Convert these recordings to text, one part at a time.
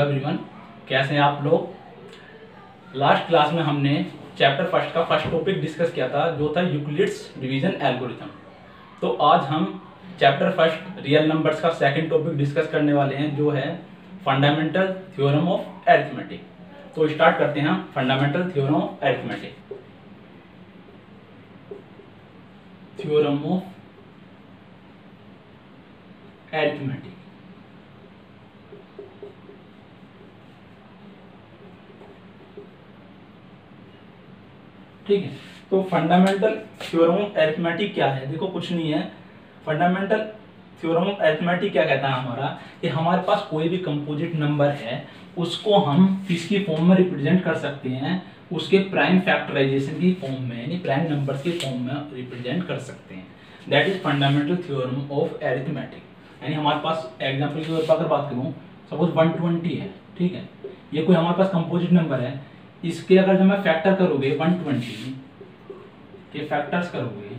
Everyone, कैसे हैं आप लोग। लास्ट क्लास में हमने चैप्टर फर्स्ट का फर्स्ट टॉपिक डिस्कस किया था जो था यूक्लिड्स डिवीजन एल्गोरिथम। तो आज हम चैप्टर फर्स्ट रियल नंबर्स का सेकंड टॉपिक डिस्कस करने वाले हैं जो है फंडामेंटल थ्योरम ऑफ अरिथमेटिक। तो स्टार्ट करते हैं fundamental theorem of arithmetic. Theorem of arithmetic. ठीक है, तो फंडामेंटल थ्योरम ऑफ अरिथमेटिक क्या है? देखो कुछ नहीं है। फंडामेंटल थ्योरम ऑफ अरिथमेटिक क्या कहता है हमारा कि हमारे पास कोई भी कंपोजिट नंबर है उसको हम किसकी फॉर्म में रिप्रेजेंट कर सकते हैं, उसके प्राइम फैक्टराइजेशन की फॉर्म में यानी प्राइम नंबर्स की फॉर्म में रिप्रेजेंट कर सकते हैं। That is fundamental theorem of arithmetic. यानी हमारे पास एग्जांपल के तौर पर अगर बात करूं, सपोज 120 है, ठीक है, ये कोई हमारे पास कंपोजिट नंबर है। इसके अगर जब मैं फैक्टर करोगे 120 के फैक्टर्स करोगे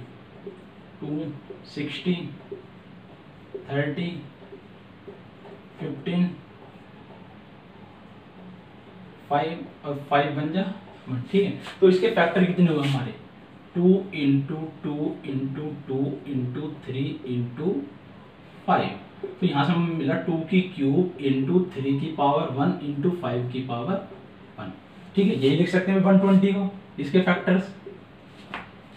2, 60, 30, 15, 5 और 5 बन जा, ठीक है। तो इसके फैक्टर कितने होंगे हमारे 2 इंटू 2 इंटू 2 इंटू 3 इंटू 5। तो यहाँ से हमें मिला 2 की क्यूब इंटू 3 की पावर 1 इंटू 5 की पावर 1। ठीक है, यही लिख सकते हैं 120 को, इसके फैक्टर्स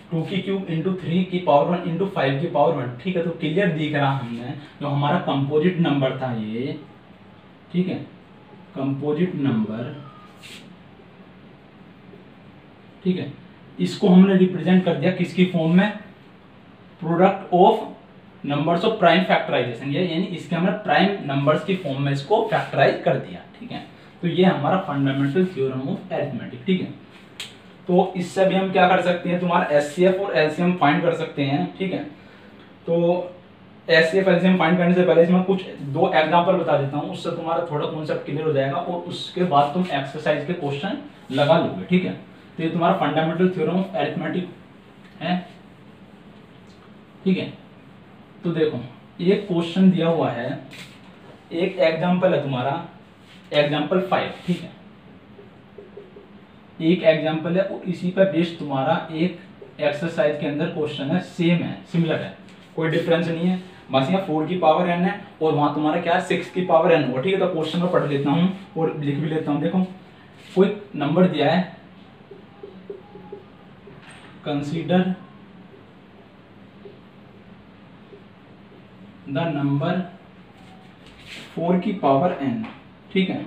2 की क्यूब इंटू 3 की पावर 1 इंटू 5 की पावर 1। ठीक है, तो क्लियर दिख रहा हमने जो हमारा कंपोजिट नंबर था ये, ठीक है, कंपोजिट नंबर, ठीक है, इसको हमने रिप्रेजेंट कर दिया किसकी फॉर्म में, product of numbers of prime factorisation, यानी इसके हमने प्राइम नंबर्स की फॉर्म में इसको फैक्टराइज कर दिया। ठीक है, तो ये हमारा फंडामेंटल थ्योरम ऑफ अरिथमेटिक। ठीक है, तो इससे भी हम क्या कर सकते हैं, तुम्हारा एचसीएफ और एलसीएम फाइंड कर सकते हैं। ठीक है, तो एचसीएफ एलसीएम फाइंड करने से पहले इसमें कुछ 2 एग्जांपल बता देता हूँ, उससे तुम्हारा थोड़ा कॉन्सेप्ट क्लियर हो जाएगा और उसके बाद तुम एक्सरसाइज के क्वेश्चन लगा लोगे। ठीक है, तो ये तुम्हारा फंडामेंटल थ्योरम ऑफ अरिथमेटिक है। ठीक है, तो देखो एक क्वेश्चन दिया हुआ है, एक एग्जांपल है तुम्हारा एग्जांपल 5। ठीक है, एक एग्जांपल है और इसी पर बेस्ड तुम्हारा एक एक्सरसाइज के अंदर क्वेश्चन है, सेम है, सिमिलर है, कोई डिफरेंस नहीं है। बस यहाँ 4 की पावर n है और वहां तुम्हारा क्या है 6 की पावर n होगा। ठीक है, तो क्वेश्चन को पढ़ लेता हूँ और लिख भी लेता हूँ। देखो कोई नंबर दिया है, कंसीडर द नंबर 4 की पावर n। ठीक है,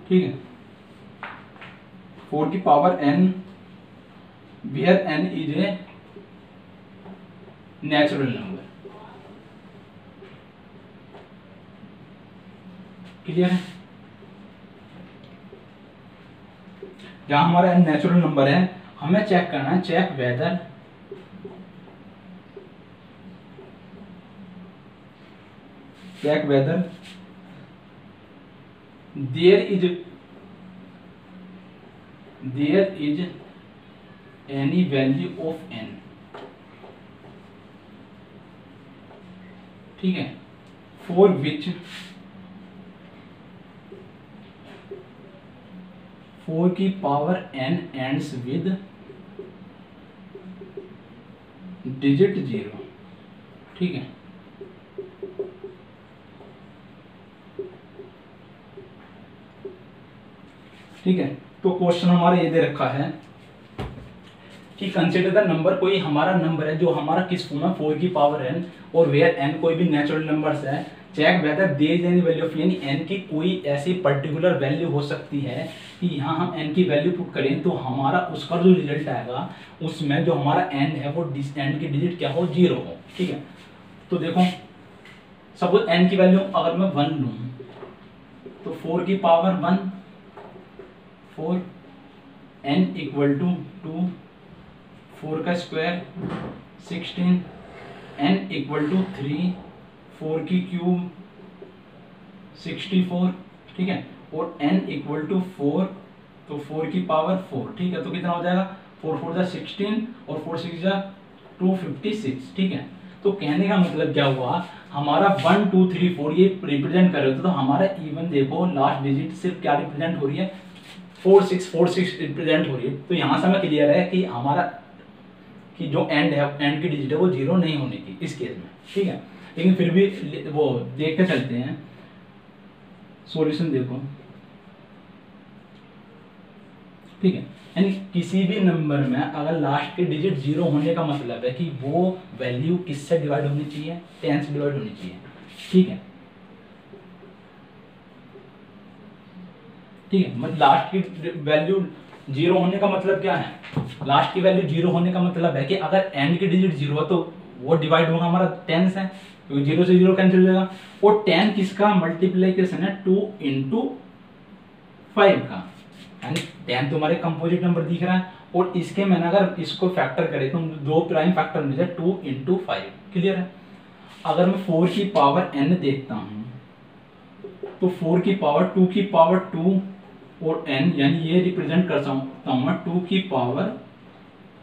ठीक है, 4 की power n where n is a natural number. Clear है? जहां हमारा n नेचुरल नंबर है, हमें चेक करना है, check whether there is any value of n। ठीक है, for which 4 की power n ends with digit 0। ठीक है, ठीक है, तो क्वेश्चन हमारा ये दे रखा है कि कंसीडर द नंबर, कोई हमारा नंबर है जो हमारा किस फॉर्म में 4 की पावर n और वेयर n कोई भी नेचुरल नंबर्स है, check whether there is any value of, यानी n की कोई ऐसी पर्टिकुलर वैल्यू हो सकती है कि यहाँ हम n की वैल्यू पुट करें तो हमारा उसका जो रिजल्ट आएगा उसमें जो हमारा n है वो n की डिजिट क्या हो, 0 हो। ठीक है, तो देखो सपोज n की वैल्यू अगर मैं 1 लूँ तो 4 की पावर 1 4, n इक्वल टू 2, 4 का स्क्वायर 16, n इक्वल टू 3, 4 की क्यूब 64। ठीक है, और n इक्वल टू 4, तो 4 की पावर 4। ठीक है, तो कितना हो जाएगा 4 4 जा 16 और 4 6 जा 256। ठीक है, तो कहने का मतलब क्या हुआ, हमारा 1 2 3 4 ये रिप्रेजेंट कर रहे होते, तो हमारा इवन देखो लास्ट डिजिट सिर्फ क्या रिप्रेजेंट हो रही है, 4 6 रिप्रेजेंट हो रही है। तो यहाँ से हमें क्लियर है कि हमारा कि जो एंड है, एंड की डिजिट है वो 0 नहीं होने की इस केस में, ठीक है। लेकिन फिर भी वो देख के चलते हैं, सॉल्यूशन देखो, ठीक है। यानी किसी भी नंबर में अगर लास्ट के डिजिट 0 होने का मतलब है कि वो वैल्यू किससे डिवाइड होनी चाहिए, 10 से डिवाइड होनी चाहिए, ठीक है, ठीक है। मतलब लास्ट की वैल्यू 0 होने का मतलब क्या है, लास्ट की वैल्यू 0 होने का मतलब है कि अगर एंड की डिजिट 0 है तो वो डिवाइड होगा हमारा 10 से, क्योंकि 0 से 0 कैंसिल हो जाएगा। और 10 किसका मल्टीप्लीकेशन है, 2 × 5 का, यानी 10 तुम्हारे कंपोजिट नंबर दिख रहा है, और इसके मैंने अगर इसको फैक्टर करें तो दो प्राइम फैक्टर मिल जाए 2 × 5, क्लियर है। अगर मैं 4 की पावर n देखता हूं तो 4 की पावर 2 की पावर 2 और n, यानी ये रिप्रेजेंट कर सकता हूं मैं 2 की पावर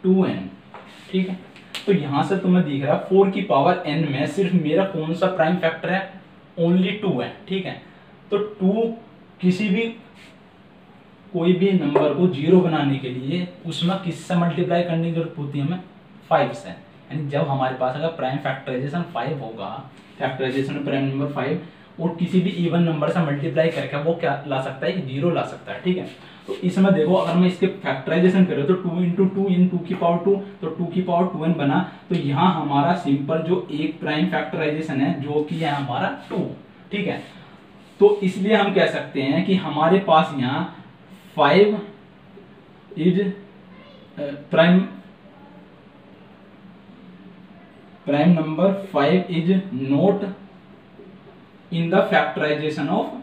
2n, ठीक है। तो यहां से तुम्हें दिख रहा है 4 की पावर n में सिर्फ मेरा कौन सा प्राइम फैक्टर है, ओनली 2 है, ठीक है। तो 2 किसी भी कोई भी नंबर को 0 बनाने के लिए उसमें किससे मल्टीप्लाई करने की जरूरत होती है हमें, 5 से। यानी जब हमारे पास अगर प्राइम फैक्टराइजेशन 5 होगा, फैक्टराइजेशन प्राइम नंबर 5, और किसी भी इवन नंबर से मल्टीप्लाई करके वो क्या ला सकता है, कि 0 ला सकता है, ठीक है। तो इसमें देखो अगर मैं इसके फैक्टराइजेशन करूँ तो 2 × 2 इन 2 की पावर 2, तो 2 की पावर 2n बना। तो यहाँ हमारा सिंपल जो एक प्राइम फैक्टराइजेशन है जो कि है हमारा 2, ठीक है। तो इसलिए हम कह सकते हैं कि हमारे पास यहाँ 5 is prime number 5 is not in the factorisation of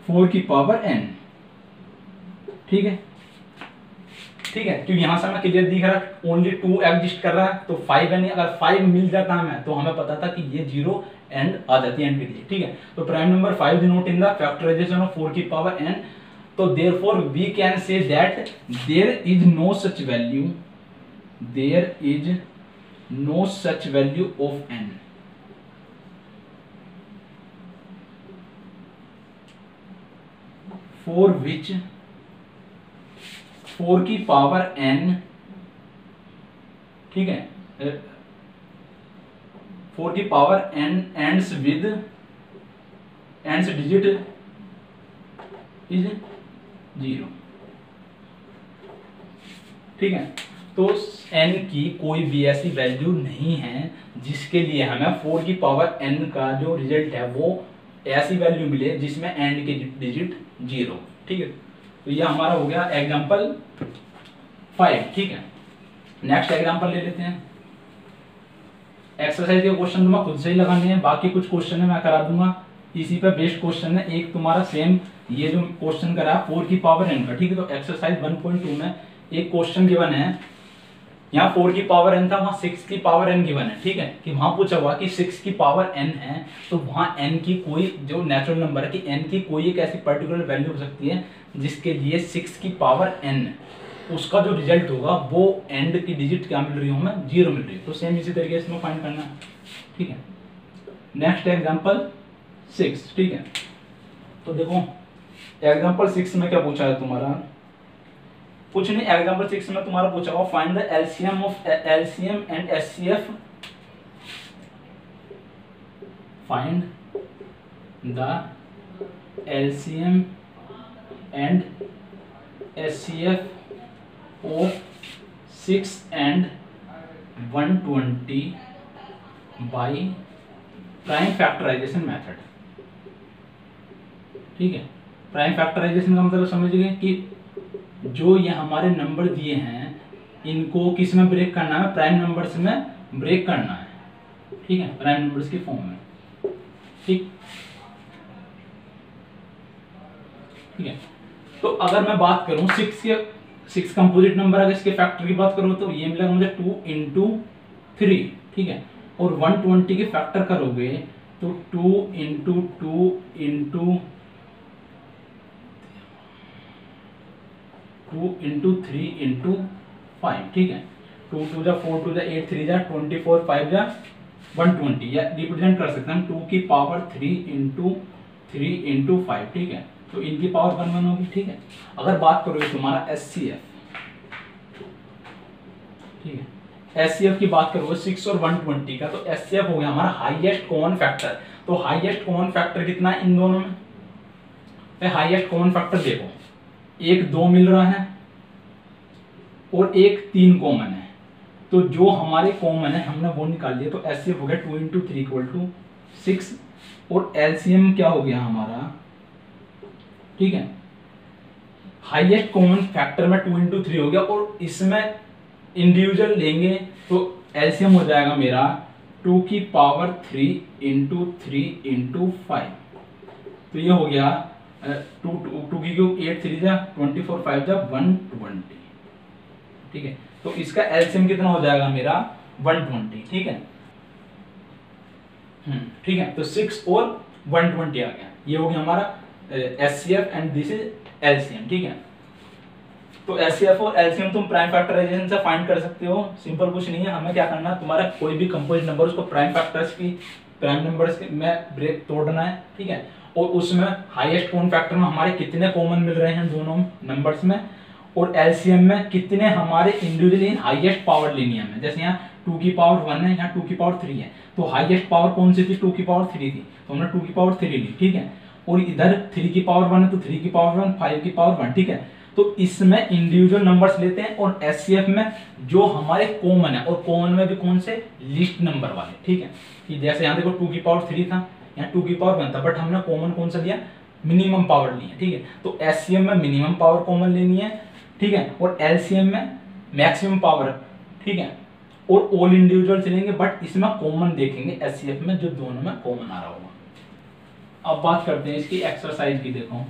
4 की पावर n, ठीक है, ठीक है। क्योंकि यहां से हमें क्लियर दिख रहा है ओनली 2 एग्जिस्ट कर रहा है, तो 5n अगर 5 मिल जाता हमें तो हमें पता था कि ये 0 एंड आ जाती है एंड के लिए, ठीक है। तो prime number 5 is not in the factorisation of 4 की पावर n, तो therefore we can say that there is no such value, there is no such value of n, for which 4 की पावर n, ठीक है, 4 की power n ends with ends digit is 0, ठीक है। तो n की कोई भी ऐसी वैल्यू नहीं है जिसके लिए हमें 4 की पावर n का जो रिजल्ट है वो ऐसी वैल्यू मिले जिसमें एंड के डिजिट 0, ठीक है। तो ये हमारा हो गया एग्जांपल 5, ठीक है। नेक्स्ट एग्जांपल ले लेते हैं। एक्सरसाइज के क्वेश्चन तुम्हें खुद से ही लगाने हैं, बाकी कुछ क्वेश्चन है मैं करा दूंगा, इसी पे बेस्ड क्वेश्चन है। एक तुम्हारा सेम ये जो क्वेश्चन करा 4 की पावर n का, ठीक है। तो एक्सरसाइज 1.2 में एक क्वेश्चन गिवन है, यहाँ 4 की पावर n था, वहां 6 की पावर n गिवन है, ठीक है। कि वहां पूछा हुआ कि 6 की पावर n है, तो वहां n की कोई जो नेचुरल नंबर है कि n की कोई एक ऐसी पर्टिकुलर वैल्यू हो सकती है जिसके लिए 6 की पावर n उसका जो रिजल्ट होगा वो एंड की डिजिट क्या मिल रही है, हमें 0 मिल रही है। तो सेम इसी तरीके से इसमें फाइंड करना है, ठीक है। नेक्स्ट एग्जांपल 6, ठीक है। तो देखो एग्जांपल 6 में क्या पूछा है तुम्हारा, कुछ नहीं, एग्जांपल 6 में तुम्हारा पूछा हुआ find the LCM of LCM and HCF, find the LCM and HCF of 6 and 120 by prime factorisation method, ठीक है। प्राइम फैक्टराइजेशन का मतलब समझ गए कि जो ये हमारे नंबर दिए हैं इनको किस में ब्रेक करना है, प्राइम नंबर्स में ब्रेक करना है, ठीक है, प्राइम नंबर्स की फॉर्म में, ठीक, ठीक है। तो अगर मैं बात करूं 6 कंपोजिट नंबर, अगर इसके फैक्टर की बात करूं तो ये मिलेगा मुझे 2 × 3, ठीक है। और 120 के फैक्टर करोगे तो 2 × 2 × 2 इंटू 3 इंटू 5, ठीक है। 2 2 जा 4 2 जा 8 3 जा 24 5 जा 120, या रिप्रेजेंट कर सकते हैं हम 2 की पावर 3 इंटू 5, ठीक है। तो इनकी पावर 1 1 होगी, ठीक है। अगर बात करोगे तुम्हारा SCF, ठीक है, SCF की बात करोगे 6 और 120 का, तो SCF हो गया हमारा हाईएस्ट कॉमन फैक्टर। तो हाईएस्ट कॉमन फैक्टर कितना है इन दोनों में? हाईएस्ट कॉमन फैक्टर देखो, एक 2 मिल रहा है और एक 3 कॉमन है, तो जो हमारे कॉमन है हमने वो निकाल लिया। तो SCF हो गया 2 इंटू 3 इक्वल टू 6, और LCM क्या हो गया हमारा, ठीक है। हाईएस्ट कॉमन फैक्टर में 2 इंटू 3 हो गया, और इसमें इंडिविजुअल लेंगे तो LCM हो जाएगा मेरा 2 की पावर 3 इंटू 3 इंटू 5। तो ये हो गया 2 की क्यूब 8 3 जा 24 5 जा 120, ठीक है। तो इसका LCM कितना हो जाएगा मेरा 120, ठीक है। ठीक है, तो 6 और 120 आ गया। ये हो गया हमारा SCF and this is LCM, ठीक है। तो SCF और LCM तुम प्राइम फैक्टराइजेशन से फाइंड कर सकते हो, सिंपल कुछ नहीं है। हमें क्या करना है, तुम्हारा कोई भी कंपोजिट नंबर उसको प्राइम नंबर्स में ब्रेक तोड़ना है, ठीक है। और उसमें हाईएस्ट कॉमन फैक्टर में हमारे कितने कॉमन मिल रहे हैं दोनों नंबर्स में, और LCM में कितने हमारे इंडिविजुअली हाईएस्ट पावर लेनी है हमें। जैसे यहाँ 2 की पावर 1 है, यहाँ 2 की पावर 3 है, तो हाईएस्ट पावर कौन सी थी, 2 की पावर 3 थी, तो हमने 2 की पावर 3 ली, ठीक है। और इधर 3 की पावर 1 है तो 3 की पावर 1, 5 की पावर 1, ठीक है। तो इसमें इंडिविजुअल नंबर्स लेते हैं, और SCF में जो हमारे कॉमन है, और कॉमन में भी कौन से, लीस्ट नंबर वाले, ठीक है। कि जैसे यहाँ देखो 2 की पावर 3 था, यहाँ 2 की पावर 1 था, बट हमने कॉमन कौन सा लिया, मिनिमम पावर ली है, ठीक है। तो SCM में मिनिमम पावर कॉमन लेनी है, ठीक है, और LCM में मैक्सिमम पावर, ठीक है। और ऑल इंडिविजुअल चलेंगे, बट इसमें कॉमन देखेंगे SCF में जो दोनों में कॉमन आ रहा होगा। अब बात करते हैं इसकी एक्सरसाइज की। देखो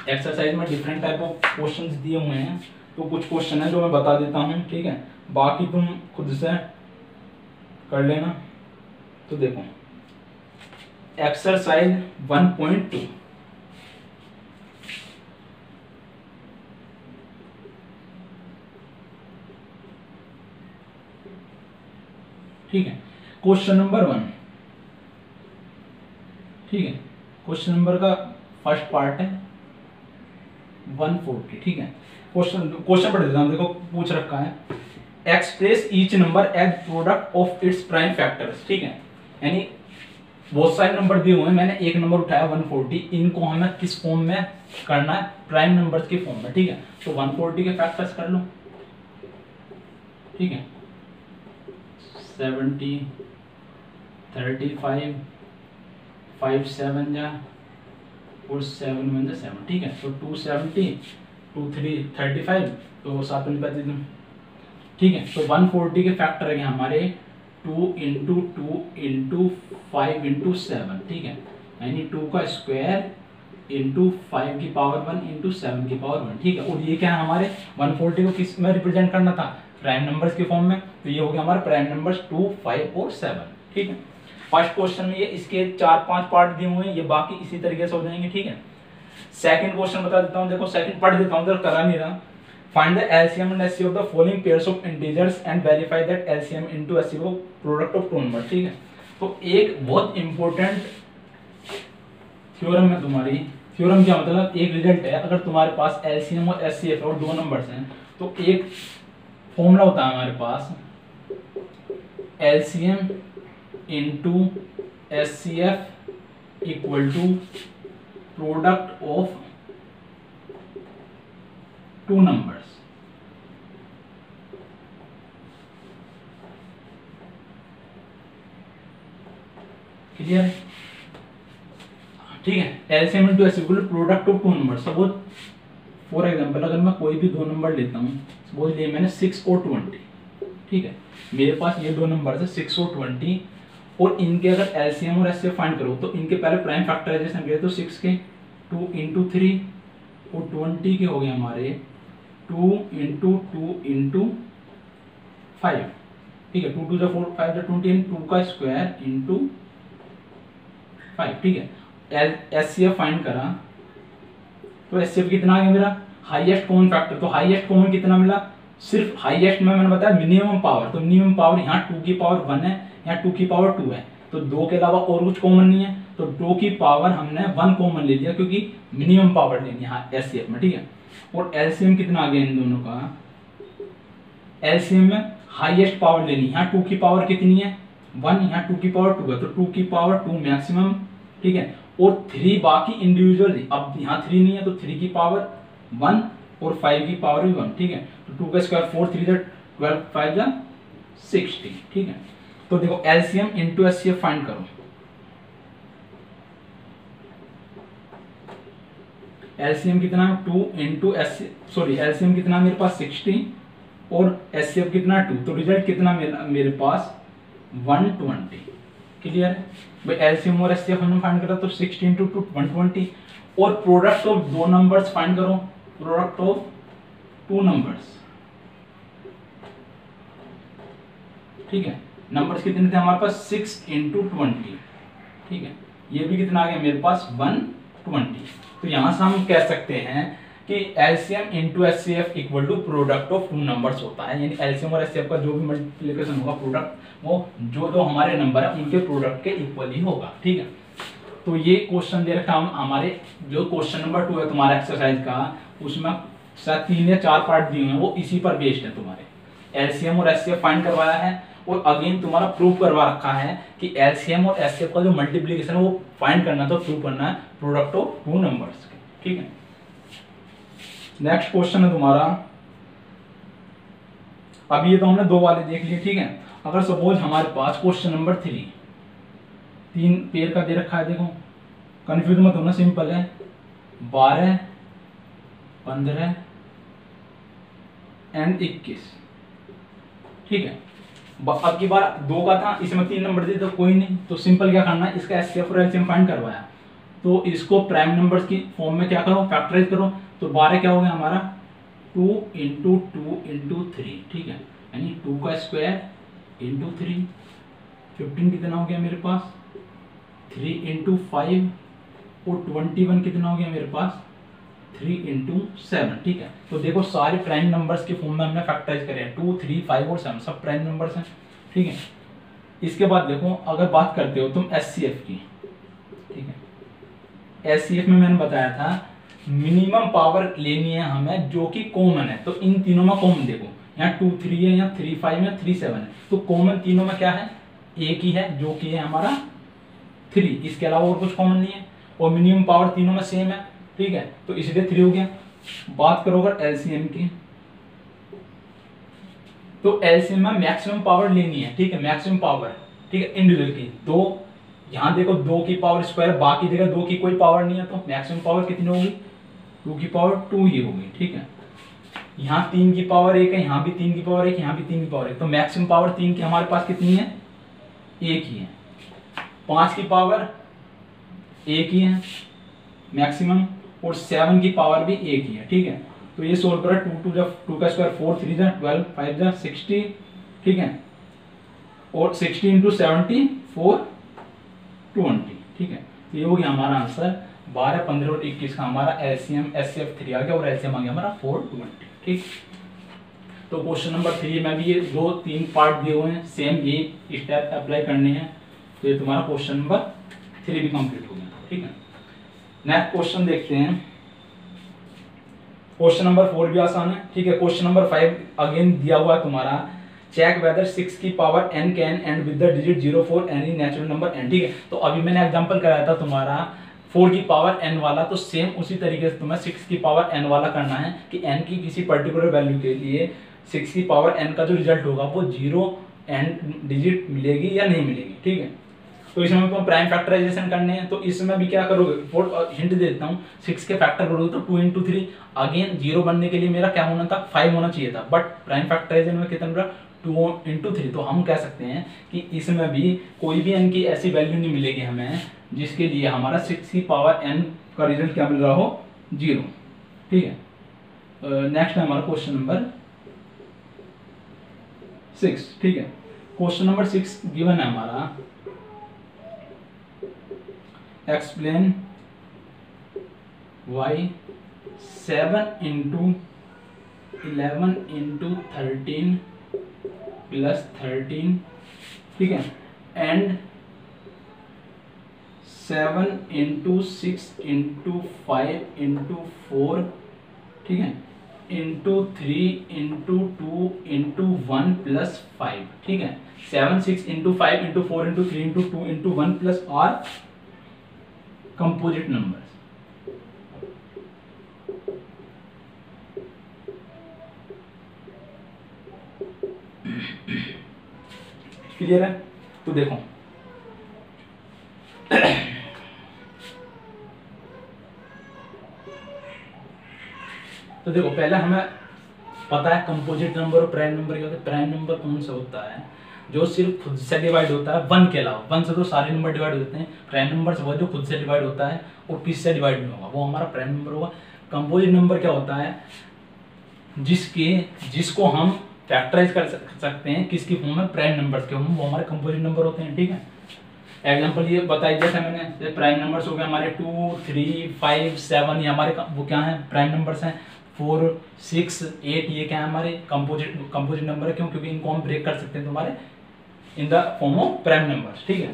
एक्सरसाइज में डिफरेंट टाइप ऑफ क्वेश्चंस दिए हुए हैं, तो कुछ क्वेश्चन है जो मैं बता देता हूं, ठीक है, बाकी तुम खुद से कर लेना। तो देखो एक्सरसाइज 1.2, ठीक है, क्वेश्चन नंबर 1, ठीक है। क्वेश्चन नंबर का फर्स्ट पार्ट है 140, ठीक है। क्वेश्चन पढ़ देता हूं, देखो पूछ रखा है, express each number as product of its prime factors, ठीक है। यानी बहुत सारे नंबर दिए हुए हैं, मैंने एक नंबर उठाया 140, इनको हमें किस फॉर्म में करना है, प्राइम नंबर्स के फॉर्म में, ठीक है। तो 140 के फैक्टर्स कर लो, ठीक है, 70 35 5 7 जा और 7 1 जा 7, ठीक है। तो 270 2 3 35, तो 7 25 दूं, ठीक है। तो 140 के फैक्टर है हमारे 2 इंटू 2 इंटू 5 इंटू 7, ठीक है, यानी 2 का स्क्वायर इंटू 5 की पावर 1 इंटू 7 की पावर 1, ठीक है। और ये क्या है हमारे 140 को किस में रिप्रेजेंट करना था, प्राइम नंबर्स के फॉर्म में, तो ये हो गया हमारा प्राइम नंबर्स 2 5 और 7, ठीक है। फर्स्ट क्वेश्चन में ये इसके 4-5 पार्ट दिए हुए हैं, ये बाकी इसी तरीके से हो जाएंगे, ठीक है। सेकंड क्वेश्चन बता देता हूं, देखो सेकंड पढ़ देता हूं, जरा करा नहीं रहा। Find the LCM and SCF of the following pairs of integers and verify that LCM into SCF of product of two numbers, ठीक है। तो एक बहुत इंपॉर्टेंट थ्योरम है तुम्हारी। थ्योरम क्या मतलब, एक रिजल्ट है, अगर तुम्हारे पास LCM और SCF और दो नंबर्स हैं, तो एक फॉर्मूला होता है हमारे पास, LCM into SCF equal to product of two numbers, clear है, ठीक है। LCM into S equal to product of two numbers. Suppose for example अगर मैं कोई भी दो नंबर लेता हूँ, सपोज लिए मैंने 6 और 20, ठीक है, मेरे पास ये दो नंबर है 6 और 20, और इनके अगर एलसीएम और एचसीएफ फाइंड करो तो इनके पहले प्राइम फैक्टराइजेशन करें तो 6 के 2 इंटू 3 और 20 के हो गए हमारे 2 इंटू 2 इंटू 5, ठीक है, 2 2 जा 4 5 जा 20, 2 का स्क्वायर इंटू 5, ठीक है। HCF फाइंड करा तो HCF कितना आ गया मेरा हाईएस्ट कॉमन फैक्टर। तो हाईएस्ट कॉमन कितना मिला, सिर्फ हाईएस्ट में मैंने बताया मिनिमम पावर, तो मिनिमम पावर यहाँ 2 की पावर 1 है, यहाँ 2 की पावर 2 है, तो 2 के अलावा और कुछ कॉमन नहीं है, तो 2 की पावर हमने 1 कॉमन ले लिया क्योंकि मिनिमम पावर लेनी है HCF में, ठीक है। और LCM कितना आ गया इन दोनों का, LCM में हाईएस्ट पावर लेनी है, यहाँ 2 की पावर कितनी है 1, यहाँ 2 की पावर 2 है, तो 2 की पावर 2 मैक्सिमम, ठीक है। और 3 बाकी इंडिविजुअल, अब यहाँ 3 नहीं है तो 3 की पावर 1 और 5 की पावर भी 1, ठीक है। तो 2 का स्क्वायर 4, 3 जा 12, 5 जा 60, ठीक है। तो देखो LCM इंटू HCF फाइंड करो। LCM कितना है 2 इंटू LCM कितना मेरे पास 60 और HCF कितना 2, तो रिजल्ट कितना मेरे पास 120। क्लियर है भाई, LCM और HCF हमने फाइंड करा तो 60 इंटू 2 120। और प्रोडक्ट ऑफ दो नंबर्स फाइंड करो, प्रोडक्ट ऑफ 2 नंबर्स, ठीक है। नंबर्स कितने थे हमारे पास 6 इंटू 20, ठीक है। ये भी कितना आ गया मेरे पास 120। तो यहां से हम कह सकते हैं कि LCM into HCF equal to product of 2 numbers होता है, यानी LCM और HCF का जो भी मल्टीप्लिकेशन होगा प्रोडक्ट, वो जो हमारे नंबर है उनके प्रोडक्ट के इक्वल ही होगा, ठीक है। तो ये क्वेश्चन दे रखा हमारे जो क्वेश्चन नंबर 2 है तुम्हारा एक्सरसाइज का, उसमें शायद 3 या 4 पार्ट दिए हुए हैं, वो इसी पर बेस्ड है। तुम्हारे LCM और HCF फाइंड करवाया है और अगेन तुम्हारा प्रूव करवा रखा है कि LCM और HCF का जो मल्टीप्लिकेशन है वो फाइंड करना, तो प्रूव करना है प्रोडक्ट ऑफ 2 नंबर्स, ठीक है। नेक्स्ट क्वेश्चन है तुम्हारा, अब ये तो हमने 2 वाले देख लिए, ठीक है। अगर सपोज हमारे पास क्वेश्चन नंबर 3 पेयर का दे रखा है, देखो कंफ्यूज मत होना, सिंपल है 12, 15 एंड 21, ठीक है। अब की बार 2 का था, इसमें 3 नंबर दिए तो कोई नहीं, तो सिंपल क्या करना है, इसका HCF और LCM फाइंड करवाया, तो इसको प्राइम नंबर्स की फॉर्म में क्या करो, फैक्टराइज करो। तो 12 क्या हो गया हमारा 2 इंटू 2 इंटू 3, ठीक है, यानी 2 का स्क्वायर इंटू 3। 15 कितना हो गया मेरे पास 3 इंटू 5 और 21 कितना हो गया मेरे पास 3 इंटू 7, ठीक है। तो देखो सारे प्राइम नंबर्स के फॉर्म में हमने फैक्टराइज करे हैं, 2, 3, 5 और 7 सब प्राइम नंबर्स हैं, ठीक है। इसके बाद देखो अगर बात करते हो तुम HCF की, ठीक है। HCF में मैंने बताया था मिनिमम पावर लेनी है हमें जो कि कॉमन है, तो इन तीनों में कॉमन देखो, यहाँ 2, 3 है, यहाँ 3, 5 है, 3, 7 है, तो कॉमन तीनों में क्या है एक ही है जो कि है हमारा 3, इसके अलावा और कुछ कॉमन नहीं है। और मिनिमम पावर तीनों में सेम है, ठीक है, तो इसलिए 3 हो गया। बात करो अगर LCM की, तो LCM में मैक्सिमम पावर लेनी है, ठीक है, मैक्सिमम पावर, ठीक है, इंडिविजुअल की। तो यहाँ देखो 2 की पावर स्क्वायर, बाकी जगह 2 की कोई पावर नहीं है, तो मैक्सिमम पावर कितनी होगी 2 की पावर 2 ही होगी, ठीक है। यहाँ 3 की पावर 1 है, यहाँ भी 3 की पावर 1, यहाँ भी 3 की पावर 1, तो मैक्सिमम पावर 3 की हमारे पास कितनी है 1 ही है। 5 की पावर 1 ही है मैक्सिमम, और 7 की पावर भी 1 ही है, ठीक है। तो ये सोल्व करा, 2 का स्क्वायर 4, 3 जा 12, 5 जा 60, ठीक है, और 60 इंटू 70 420, ठीक है। तो ये हो गया हमारा आंसर 12, 15 और 21 का हमारा LCM HCF 3 आ गया और LCM आ गया हमारा 420, ठीक। तो क्वेश्चन नंबर 3 में भी ये 2-3 पार्ट दिए हुए हैं, सेम ये स्टेप अप्लाई करने हैं, तो ये तुम्हारा क्वेश्चन नंबर 3 भी कंप्लीट हो गया, ठीक है। नेक्स्ट क्वेश्चन देखते हैं, क्वेश्चन नंबर 4 भी आसान है, ठीक है। क्वेश्चन नंबर 5 अगेन दिया हुआ है तुम्हारा, चेक वेदर 6 की power n can and with the digit 0 for any natural number n, ठीक है। तो अभी मैंने एग्जांपल कराया था तुम्हारा 4 की पावर n वाला, तो सेम उसी तरीके से तुम्हें 6 की पावर n वाला करना है कि n की किसी पर्टिकुलर वैल्यू के लिए 6 की पावर n का जो रिजल्ट होगा वो 0 एंड डिजिट मिलेगी या नहीं मिलेगी, ठीक है। तो इसमें आपको प्राइम फैक्टराइजेशन करने हैं, तो इसमें भी क्या करोगे, हिंट दे देता हूँ, 6 के फैक्टर करोगे तो 2 इंटू 3, अगेन 0 बनने के लिए मेरा क्या होना था 5 होना चाहिए था, बट प्राइम फैक्टराइजेशन में कितना रहा 2 इंटू 3, तो हम कह सकते हैं कि इसमें भी कोई भी n की ऐसी वैल्यू नहीं मिलेगी हमें जिसके लिए हमारा 6 की पावर n का रिजल्ट क्या मिल रहा हो 0, ठीक है। नेक्स्ट है हमारा क्वेश्चन नंबर 6, ठीक है। क्वेश्चन नंबर 6 गिवन है हमारा, explain y 7 into 11 into 13 plus 13, ठीक है, एंड 7 इंटू 6 इंटू 5 इंटू 4, ठीक है, इंटू 3 इंटू 2 इंटू 1 प्लस 5, ठीक है, 7 6 into 5 into 4 into 3 into 2 into 1 plus are composite numbers. Clear है? तो देखो पहले हमें पता है कंपोजिट नंबर और प्राइम नंबर क्या होता है। प्राइम नंबर कौन सा होता है? जो सिर्फ खुद से डिवाइड होता है, 1 के अलावा। 1 से तो सारे नंबर डिवाइड होते हैं। प्राइम नंबर से वो जो खुद से डिवाइड होता है और किस से डिवाइड नहीं होगा, वो हमारा प्राइम नंबर होगा। कंपोजिट नंबर क्या होता है? जिसको हम फैक्टराइज कर सकते हैं किसकी फॉर्म में? प्राइम नंबर्स के, वो हमारे कंपोजिट नंबर होते हैं, ठीक है। एग्जांपल ये बताई दिया था मैंने, प्राइम नंबर्स हो गए हमारे 2 3 5 7, ये हमारे वो क्या है? प्राइम नंबर्स हैं। 4 6 8 ये क्या है? हमारे कंपोजिट नंबर है। क्यों? क्योंकि इनको हम ब्रेक कर सकते हैं तुम्हारे in the form of prime numbers, ठीक है।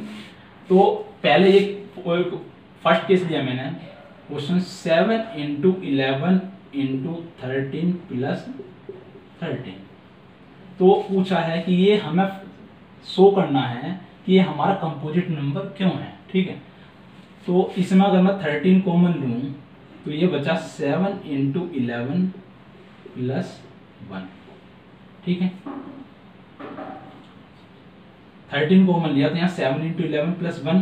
तो पहले एक फर्स्ट केस लिया मैंने, क्वेश्चन 7 इंटू 11 इंटू 13 प्लस 13। तो पूछा है कि ये हमें शो करना है कि ये हमारा कंपोजिट नंबर क्यों है, ठीक है। तो इसमें अगर मैं 13 कॉमन लूँ तो ये बचा 7 इंटू 11 प्लस 1, ठीक है। 13 कॉमन लिया तो यहाँ 7 इंटू 11 प्लस 1,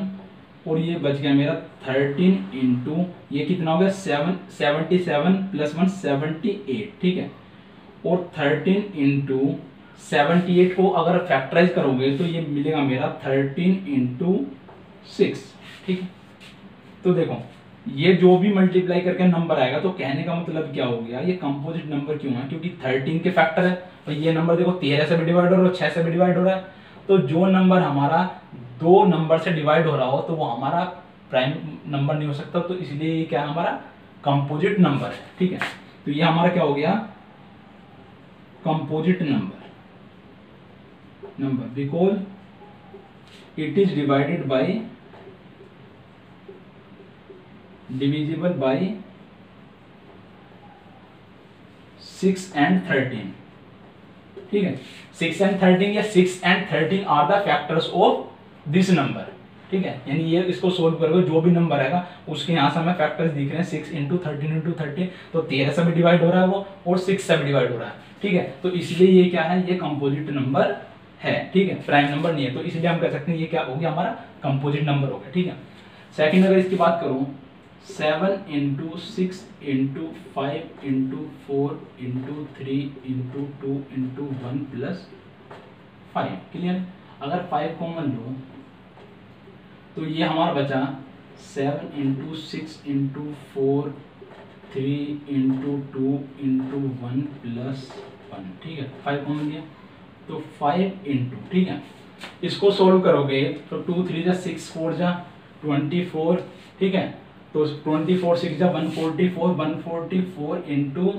और ये बच गया मेरा 13 इंटू ये कितना हो गया? 77 प्लस 1 78, ठीक है। और 13 इंटू 78 को अगर फैक्टराइज करोगे तो ये मिलेगा मेरा 13 इंटू 6, ठीक है। तो देखो ये जो भी मल्टीप्लाई करके नंबर आएगा, तो कहने का मतलब क्या हो गया? ये कंपोजिट नंबर क्यों है? क्योंकि 13 के फैक्टर है। और ये नंबर देखो 13 से भी डिवाइड हो रहा है और 6 से भी डिवाइड हो रहा है। तो जो नंबर हमारा 2 नंबर से डिवाइड हो रहा हो तो वो हमारा प्राइम नंबर नहीं हो सकता। तो इसलिए ये क्या हमारा कंपोजिट नंबर है, ठीक है। तो ये हमारा क्या हो गया? Composite number because it is divided by divisible by 6 and 13, ठीक है। 6 and 13 या 6 and 13 are the factors of this number, ठीक है। यानी ये इसको सोल्व करोगे जो भी नंबर आएगा उसके यहाँ से हमें फैक्टर्स दिख रहे हैं 6 इंटू 13 इंटू 13। तो 13 से भी डिवाइड हो रहा है वो और 6 से भी डिवाइड हो रहा है, ठीक है। तो इसलिए ये क्या है? ये कंपोजिट नंबर है, ठीक है, प्राइम नंबर नहीं है। तो इसलिए हम कह सकते हैं ये क्या हो गया? हमारा कंपोजिट नंबर हो गया, ठीक है। सेकंड अगर इसकी बात करूं, 7 into 6 into 5 into 4 into 3 into 2 into 1 plus 5, clear. अगर 5 कॉमन लो तो ये हमारा बचा 7 into 6 into 4 3 into 2 into 1 plus 1, ठीक है। 5 कॉमन लिया तो 5 इंटू, ठीक है। इसको सोल्व करोगे तो 2 3 जा 6 4 जा 24, ठीक है। तो 24 6 जा 144 इंटू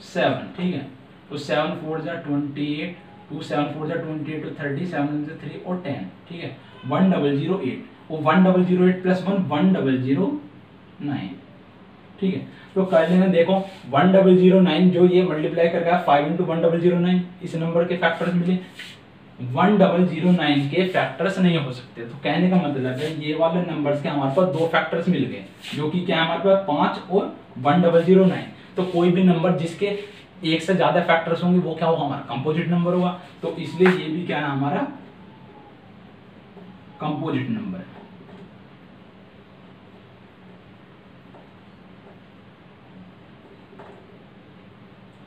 7, ठीक है। तो 7 4 जा 28, 2 7 4 जा 28 तो 30, 7 जा 3 और 10, ठीक है। 1008 और 1008 प्लस 1 1009, ठीक है। तो कर लेना, देखो 1009 जो ये मल्टीप्लाई करके 5 इंटू 1009 इस नंबर के फैक्टर्स मिले। 1009 के फैक्टर्स नहीं हो सकते। तो कहने का मतलब है ये वाले नंबर्स के हमारे पास 2 फैक्टर्स मिल गए, जो कि क्या हमारे पास 5 और 1009। तो कोई भी नंबर जिसके एक से ज्यादा फैक्टर्स होंगे वो क्या होगा? हमारा कंपोजिट नंबर होगा। तो इसलिए ये भी क्या है? हमारा कंपोजिट नंबर है,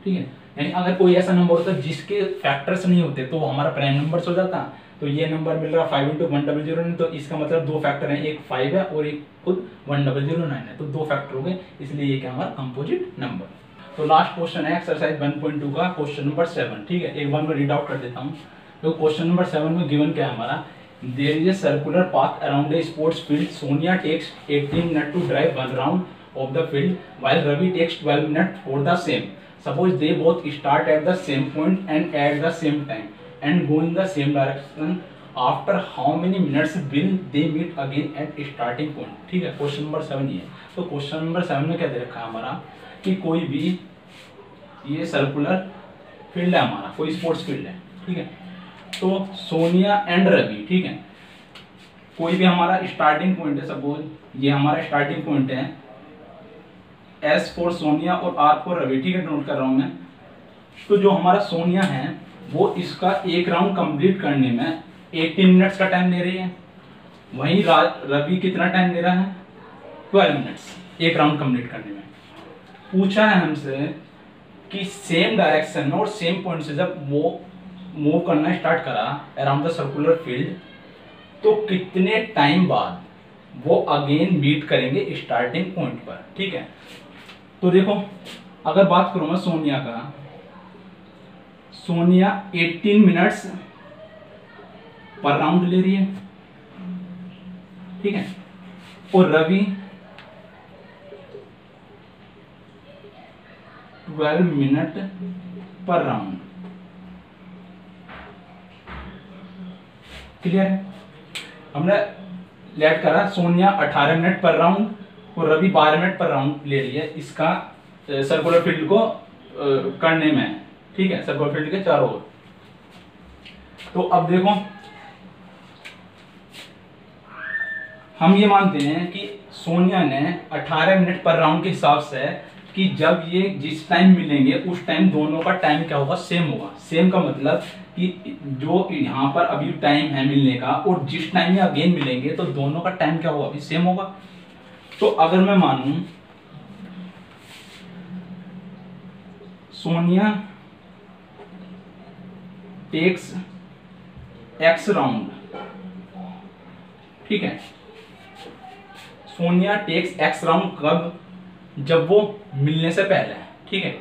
ठीक है। यानी अगर कोई ऐसा नंबर होता है जिसके फैक्टर्स नहीं होते तो वो हमारा प्राइम नंबर्स हो जाता। तो ये नंबर मिल रहा 5 इंटू 1009, तो इसका मतलब 2 फैक्टर हैं, एक 5 है और एक खुद 1009 है। तो 2 फैक्टर हो गए, इसलिए ये क्या हमारा कंपोजिट नंबर। तो लास्ट क्वेश्चन है एक्सरसाइज 1.2 का क्वेश्चन नंबर 7, ठीक है। एक बार मैं रीड आउट कर देता हूँ। तो क्वेश्चन नंबर 7 में गिवन क्या है हमारा? There is a circular path around a sports field. Sonia takes 18 minute to drive 1 round of the field while Ravi takes 12 minutes for the same. Suppose they both start at the same point and at the same time and go in the same direction. After how many minutes will they meet again at starting point? ठीक है, question number 7 ये है। तो question number 7 में क्या दे रखा है हमारा कि कोई भी ये सर्कुलर फील्ड है हमारा, कोई स्पोर्ट्स फील्ड है, ठीक है। तो सोनिया एंड रवि, ठीक है, कोई भी हमारा स्टार्टिंग पॉइंट है, सपोज ये हमारा स्टार्टिंग पॉइंट है, एस फॉर सोनिया और आर फॉर रवि, ठीक है, नोट कर रहा हूं मैं। तो जो हमारा सोनिया है वो इसका एक राउंड कंप्लीट करने में 18 मिनट्स का टाइम ले रही है, वहीं रवि कितना टाइम ले रहा है, 12 मिनट्स एक राउंड कंप्लीट करने में। पूछा है हमसे कि सेम डायरेक्शन में और सेम पॉइंट से जब वो मूव करना स्टार्ट करा अराउंड द सर्कुलर फील्ड, तो कितने टाइम बाद वो अगेन मीट करेंगे स्टार्टिंग पॉइंट पर, ठीक है। तो देखो अगर बात करूं मैं सोनिया का, सोनिया 18 मिनट्स पर राउंड ले रही है, ठीक है, और रवि 12 मिनट पर राउंड। क्लियर है? हमने लेट करा सोनिया 18 मिनट पर राउंड और रवि 12 मिनट पर राउंड ले रही है इसका सर्कुलर फील्ड को करने में, ठीक है, सर्कुलर फील्ड के चारों ओर। तो अब देखो हम ये मानते हैं कि सोनिया ने 18 मिनट पर राउंड के हिसाब से कि जब ये जिस टाइम मिलेंगे उस टाइम दोनों का टाइम क्या होगा, सेम होगा। सेम का मतलब कि जो यहाँ पर अभी टाइम है मिलने का और जिस टाइम में अगेन मिलेंगे तो दोनों का टाइम क्या होगा, अभी सेम होगा। तो अगर मैं मानूं सोनिया टेक्स एक्स राउंड, ठीक है, सोनिया टेक्स एक्स राउंड कब, जब वो मिलने से पहले, ठीक है,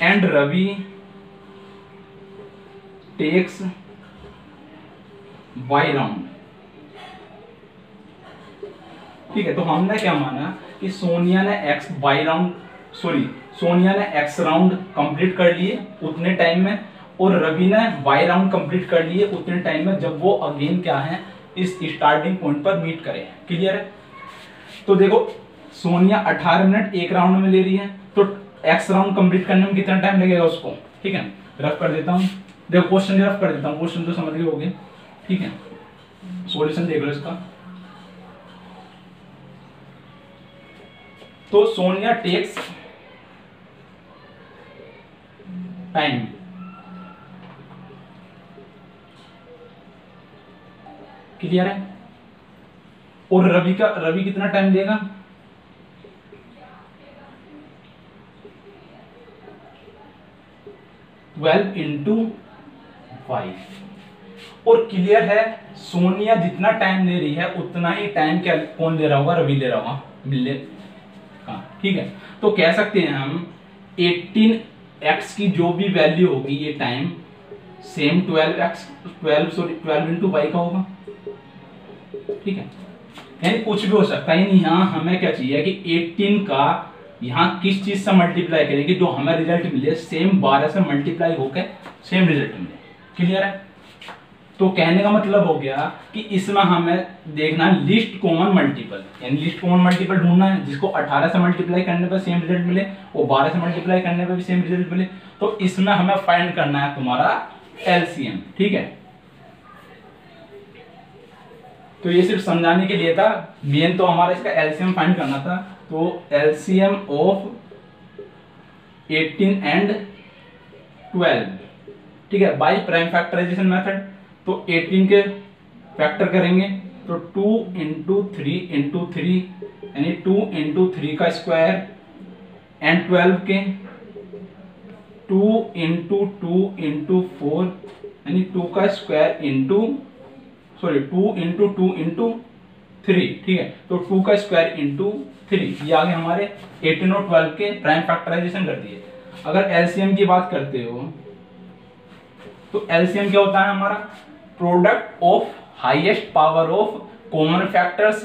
and Ravi takes Y round, ठीक है। तो हमने क्या माना कि सोनिया ने एक्स वाई राउंड सोनिया ने एक्स राउंड कंप्लीट कर लिए उतने टाइम में और रवि ने वाई राउंड कंप्लीट कर लिए उतने टाइम में जब वो अगेन क्या है इस स्टार्टिंग पॉइंट पर मीट करें। क्लियर है? तो देखो सोनिया 18 मिनट एक राउंड में ले रही है, तो एक्स राउंड कंप्लीट करने में कितना टाइम लगेगा उसको, ठीक है। रफ कर देता हूं, देखो क्वेश्चन रफ कर देता हूं, क्वेश्चन तो समझ गए होगे, ठीक है। सॉल्यूशन देख लो इसका। तो सोनिया टेक्स टाइम, क्लियर है, और रवि कितना टाइम देगा, ट्वेल्व इंटू 5। और क्लियर है सोनिया जितना टाइम ले रही है उतना ही टाइम क्या कौन ले रहा होगा, रवि ले रहा होगा, मिलने का, ठीक है। तो कह सकते हैं हम 18x की जो भी वैल्यू होगी ये टाइम सेम 12 इंटू वाई का होगा, ठीक है। यानी कुछ भी हो सकता है, यहाँ हमें क्या चाहिए कि 18 का यहाँ किस चीज से मल्टीप्लाई करेंगे जो हमें रिजल्ट मिले सेम 12 से मल्टीप्लाई होकर सेम रिजल्ट मिले। क्लियर है? तो कहने का मतलब हो गया कि इसमें हमें देखना लिस्ट कॉमन मल्टीपल, यानी लिस्ट कॉमन मल्टीपल ढूंढना है जिसको 18 से मल्टीप्लाई करने पर सेम रिजल्ट मिले और 12 से मल्टीप्लाई करने पर भी सेम रिजल्ट मिले। तो इसमें हमें फाइंड करना है तुम्हारा एलसीएम, ठीक है। तो ये सिर्फ समझाने के लिए था, मेन तो हमारा इसका एलसीएम फाइंड करना था। तो एलसीएम ऑफ 18 एंड 12, ठीक है, बाय प्राइम फैक्टराइजेशन मेथड। तो 18 के फैक्टर करेंगे तो 2 इंटू 3 इंटू 3 यानी 2 इंटू 3 का स्क्वायर एंड 12 के 2 इंटू 2 इंटू 4 यानी 2 का स्क्वायर इंटू 2 इंटू 2 इंटू 3, ठीक है। तो 2 का स्क्वायर इंटू 3 ये आगे हमारे 18 और 12 के प्राइम फैक्टराइजेशन कर दिए। अगर एलसीएम की बात करते हो तो एलसीएम क्या होता है हमारा, product of highest power of common factors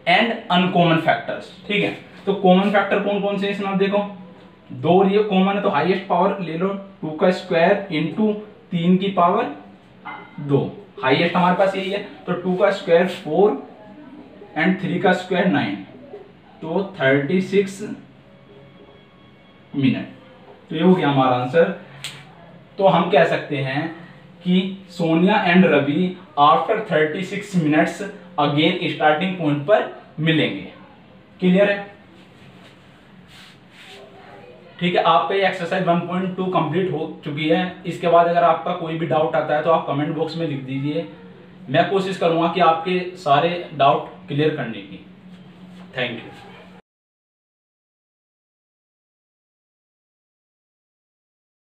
and uncommon factors, ठीक है। तो कॉमन फैक्टर कौन कौन से हैं इसमें आप देखो, 2 ये कॉमन है तो हाईएस्ट पावर ले लो 2 का स्क्वायर इंटू 3 की पावर 2, हाईएस्ट हमारे पास यही है। तो 2 का स्क्वायर 4 एंड 3 का स्क्वायर 9, तो 36 मिनट। तो ये हो गया हमारा आंसर। तो हम कह सकते हैं कि Sonia and Ravi after 36 minutes again starting point पर मिलेंगे। क्लियर है? ठीक है, आपका ये एक्सरसाइज 1.2 कंप्लीट हो चुकी है। इसके बाद अगर आपका कोई भी डाउट आता है तो आप कमेंट बॉक्स में लिख दीजिए, मैं कोशिश करूंगा कि आपके सारे डाउट क्लियर करने की। Thank you.